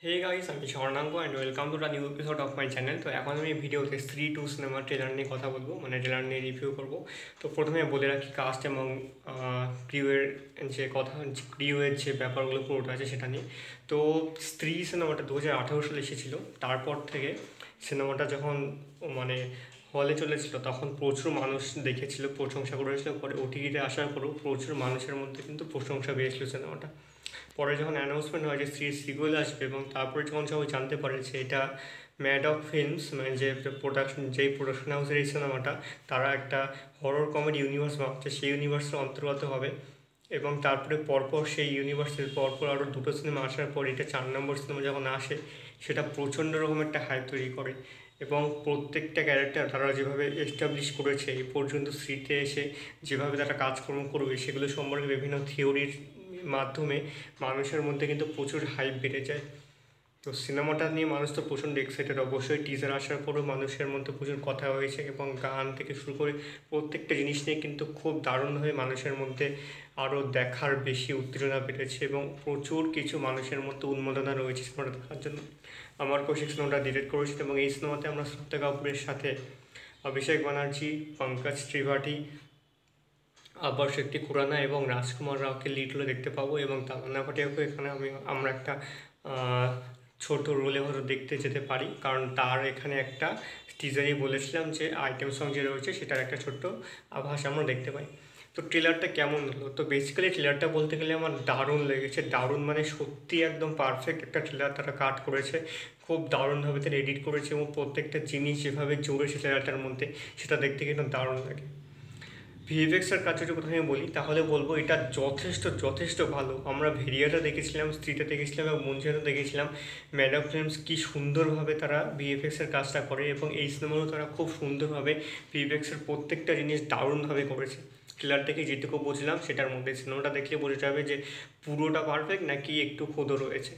Hey guys, আমি Swarnanga and welcome to the new episode of my channel. তো এখন আমি ভিডিওতে স্ত্রী টু সিনেমার ট্রেলার নিয়ে কথা বলবো, মানে ট্রেলার নিয়ে রিভিউ করব। তো প্রথমে বলে রাখি কাস্ট এবং ক্রিউয়ের ক্রিউয়ের যে ব্যাপারগুলো পুরোটা আছে সেটা নিয়ে। তো স্ত্রী সিনেমাটা 2018 সালে এসেছিল। তারপর থেকে সিনেমাটা যখন মানে হলে চলেছিল তখন প্রচুর মানুষ দেখেছিল, প্রশংসা করেছিল। পরে ওটিটিতে আসার পরেও প্রচুর মানুষের মধ্যে কিন্তু প্রশংসা পেয়েছিল সিনেমাটা। পরে যখন অ্যানাউন্সমেন্ট হয় যে সিকুয়েল আসবে এবং তারপরে যখন সবাই জানতে পারে যে এটা ম্যাডক ফিল্মস, মানে যে প্রোডাকশন হাউসের এই সিনেমাটা, তারা একটা হরর কমেডি ইউনিভার্স ভাবছে, সেই ইউনিভার্সের অন্তর্গত হবে। এবং তারপরে পরপর সেই ইউনিভার্সের পরপর আরও দুটো সিনেমা আসার পর এটা 4 নম্বর সিনেমা যখন আসে, সেটা প্রচণ্ড রকম একটা হাইপ তৈরি করে। এবং প্রত্যেকটা ক্যারেক্টার তারা যেভাবে এস্টাবলিশ করেছে এই পর্যন্ত স্ত্রীতে এসে, যেভাবে তারা কাজকর্ম করবে সেগুলো সম্পর্কে বিভিন্ন থিওরির মাধ্যমে মানুষের মধ্যে কিন্তু প্রচুর হাইপ বেড়ে যায়। তো সিনেমাটা নিয়ে মানুষ তো প্রচণ্ড এক্সাইটেড। অবশ্যই টিজার আসার পরেও মানুষের মধ্যে প্রচুর কথা হয়েছে এবং গান থেকে শুরু করে প্রত্যেকটা জিনিস নিয়ে কিন্তু খুব দারুণভাবে মানুষের মধ্যে আরও দেখার বেশি উত্তেজনা বেড়েছে এবং প্রচুর কিছু মানুষের মধ্যে উন্মাদনা রয়েছে সিনেমাটা দেখার জন্য। আমার কৌশিক সিনেমাটা ডিরেক্ট করেছিল এবং এই সিনেমাতে আমরা শ্রদ্ধা কাপুরের সাথে অভিষেক ব্যানার্জি, পঙ্কজ ত্রিপাঠী, আবার শক্তি খুরানা এবং রাজকুমার রাওকে লিড রোলে দেখতে পাবো। এবং তামান্না ভাটিয়াকে এখানে আমরা একটা ছোট রোলে হয়তো দেখতে যেতে পারি, কারণ তার এখানে একটা টিজারই বলেছিলাম যে আইটেম সং যে রয়েছে সেটার একটা ছোট্ট আভাস আমরা দেখতে পাই। তো ট্রেলারটা কেমন হলো? তো বেসিক্যালি ট্রেলারটা বলতে গেলে আমার দারুণ লেগেছে। দারুণ মানে সত্যি একদম পারফেক্ট একটা ট্রেলার তারা কাট করেছে। খুব দারুণভাবে তারা এডিট করেছে এবং প্রত্যেকটা জিনিস যেভাবে জুড়েছে ট্রেলারটার মধ্যে, সেটা দেখতে কিন্তু দারুণ লাগে। ভিএফএক্সের কাছে যদি কথা আমি বলি তাহলে বলবো এটা যথেষ্ট যথেষ্ট ভালো। আমরা ভেরিয়াটা দেখেছিলাম, স্ত্রীটা দেখেছিলাম এবং মঞ্জিয়াটা দেখেছিলাম। ম্যাডক ফিল্মস কী সুন্দরভাবে তারা ভিএফএক্সের কাজটা করে এবং এই সিনেমারও তারা খুব সুন্দরভাবে ভিএফএক্সের প্রত্যেকটা জিনিস দারুণভাবে করেছে। ট্রেলার থেকে যেটুকু বুঝলাম সেটার মধ্যে, সিনেমাটা দেখলে বোঝা যাবে যে পুরোটা পারফেক্ট নাকি একটু ক্ষুদো রয়েছে।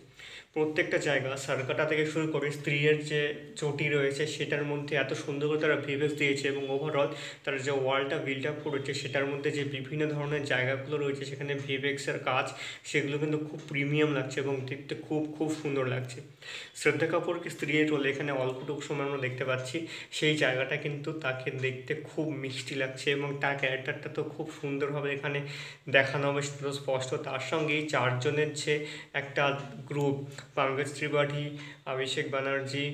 প্রত্যেকটা জায়গা সার্কাটা থেকে শুরু করে স্ত্রীর যে চটি রয়েছে সেটার মধ্যে এত সুন্দর করে তারা ভিএফএক্স দিয়েছে এবং ওভারঅল তারা যে ওয়ালটা বিল্ড আপ করেছে সেটার মধ্যে যে বিভিন্ন ধরনের জায়গাগুলো রয়েছে সেখানে ভিএফএক্সের কাজ, সেগুলো কিন্তু খুব প্রিমিয়াম লাগছে এবং দেখতে খুব খুব সুন্দর লাগছে। শ্রদ্ধা কাপুরকে স্ত্রীর রোলে এখানে অল্পটুকু সময় আমরা দেখতে পাচ্ছি, সেই জায়গাটা কিন্তু তাকে দেখতে খুব মিষ্টি লাগছে এবং তার ক্যারেক্টারটা তো খুব সুন্দরভাবে এখানে দেখানো হবে, সেটা তো স্পষ্ট। তার সঙ্গে এই চারজনের যে একটা গ্রুপ, পঙ্কজ ত্রিপাঠী, অভিষেক ব্যানার্জি,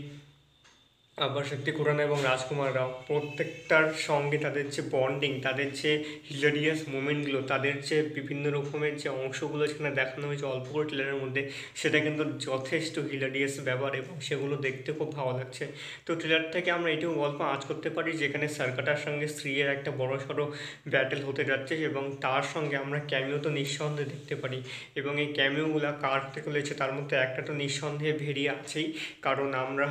আবার শক্তি খুরানা এবং রাজকুমার রাও, প্রত্যেকটার সঙ্গে তাদের যে বন্ডিং, তাদের যে হিলারিয়াস মোমেন্টগুলো, তাদের যে বিভিন্ন রকমের যে অংশগুলো সেখানে দেখানো হয়েছে অল্প করে ট্রেলারের মধ্যে, সেটা কিন্তু যথেষ্ট হিলারিয়াস ব্যাপার এবং সেগুলো দেখতে খুব ভালো লাগছে। তো ট্রেলার থেকে আমরা এটুকু গল্প আঁচ করতে পারি যেখানে সার্কাটার সঙ্গে স্ত্রীর একটা বড় সড়ো ব্যাটেল হতে যাচ্ছে এবং তার সঙ্গে আমরা ক্যামিও তো নিঃসন্দেহে দেখতে পারি। এবং এই ক্যামিওগুলো কার থেকে রয়েছে তার মধ্যে একটা তো নিঃসন্দেহে ভেরিয়ে আছেই, কারণ আমরা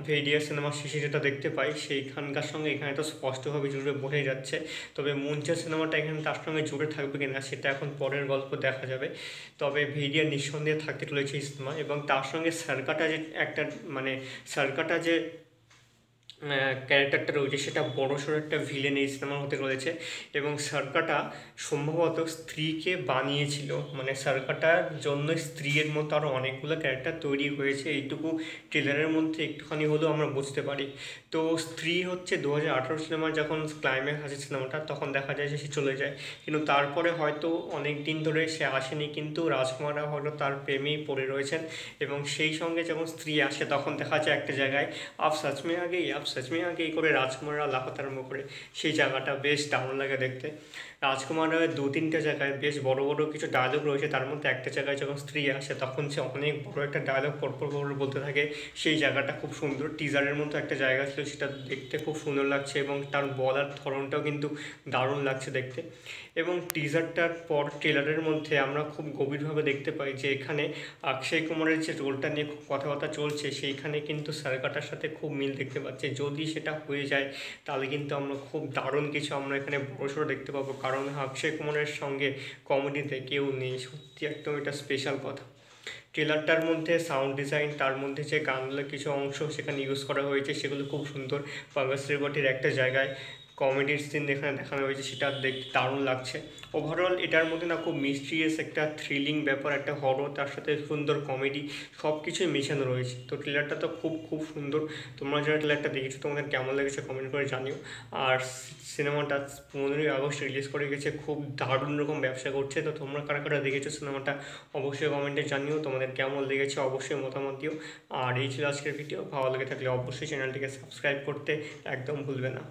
ভেরিয়া সিনেমার শেষে যেটা দেখতে পাই সেইখানকার সঙ্গে এখানে তো স্পষ্টভাবে জুড়ে বোঝাই যাচ্ছে। তবে মুঞ্চা সিনেমাটা এখানে তার সঙ্গে জুড়ে থাকবে কিনা সেটা এখন পরের গল্প দেখা যাবে। তবে ভেরিয়া নিঃসন্দেহে থাকতে চলেছে এই সিনেমা। এবং তার সঙ্গে সার্কাটা যে একটা মানে সার্কাটা যে ক্যারেক্টারটা রয়েছে সেটা বড়সড় একটা ভিলেন এই সিনেমার হতে রয়েছে। এবং সার্কাটা সম্ভবত স্ত্রীকে বানিয়েছিল, মানে সার্কাটার জন্য স্ত্রীর মতো আরও অনেকগুলো ক্যারেক্টার তৈরি হয়েছে, এইটুকু ট্রেলারের মধ্যে একটুখানি হলেও আমরা বুঝতে পারি। তো স্ত্রী হচ্ছে 2018 সিনেমার যখন ক্লাইম্যাক্স আসে সিনেমাটা, তখন দেখা যায় যে সে চলে যায়, কিন্তু তারপরে হয়তো অনেক দিন ধরে সে আসেনি, কিন্তু রাজকুমাররা হয়তো তার প্রেমেই পড়ে রয়েছেন। এবং সেই সঙ্গে যখন স্ত্রী আসে তখন দেখা যায় একটা জায়গায় আপ সচ মে আগেই করে রাজকুমাররা লাফাতে আরম্ভ করে, সেই জায়গাটা বেশ দারুণ লাগে দেখতে। রাজকুমার রায়ের 2-3টে জায়গায় বেশ বড় বড় কিছু ডায়লগ রয়েছে, তার মধ্যে একটা জায়গায় যখন স্ত্রী আসে তখন সে অনেক বড় একটা ডায়লগ পরপর বলতে থাকে, সেই জায়গাটা খুব সুন্দর। টিজারের মতো একটা জায়গা ছিল, সেটা দেখতে খুব সুন্দর লাগছে এবং তার বলার ধরনটাও কিন্তু দারুণ লাগছে দেখতে। এবং টিজারটার পর ট্রেলারের মধ্যে আমরা খুব গভীরভাবে দেখতে পাই যে এখানে অক্ষয় কুমারের যে রোলটা নিয়ে খুব কথাবার্তা চলছে, সেইখানে কিন্তু সার্কাটার সাথে খুব মিল দেখতে পাচ্ছি। যদি সেটা হয়ে যায় তাহলে কিন্তু আমরা খুব দারুণ কিছু আমরা এখানে বড়সড় দেখতে পাবো, কারণ অক্ষয় কুমারের সঙ্গে কমেডিতে কেউ নেই, সত্যি একদম এটা স্পেশাল কথা। ট্রেলারটার মধ্যে সাউন্ড ডিজাইন, তার মধ্যে যে গানগুলোর কিছু অংশ সেখানে ইউজ করা হয়েছে সেগুলো খুব সুন্দর। পঙ্কজ ত্রিপাঠীর একটা জায়গায় কমেডির সিন এখানে দেখানো হয়েছে, সেটা দেখতে দারুণ লাগছে। ওভারঅল এটার মধ্যে না খুব মিস্ট্রিয়াস একটা থ্রিলিং ব্যাপার, একটা হরর, তার সাথে সুন্দর কমেডি সব কিছুই মেশানো রয়েছে। তো ট্রেলারটা তো খুব খুব সুন্দর। তোমরা যারা ট্রেলারটা দেখেছো তোমাদের কেমন লেগেছে কমেন্ট করে জানিও। আর সিনেমাটা 15ই আগস্ট রিলিজ করে গেছে, খুব দারুণ রকম ব্যবসা করছে। তো তোমরা কারা কারা দেখেছো সিনেমাটা অবশ্যই কমেন্টে জানিও, তোমাদের কেমন লেগেছে অবশ্যই মতামত দিও। আর এই ছিল আজকের ভিডিও, ভালো লেগে থাকলে অবশ্যই চ্যানেলটিকে সাবস্ক্রাইব করতে একদম ভুলবে না।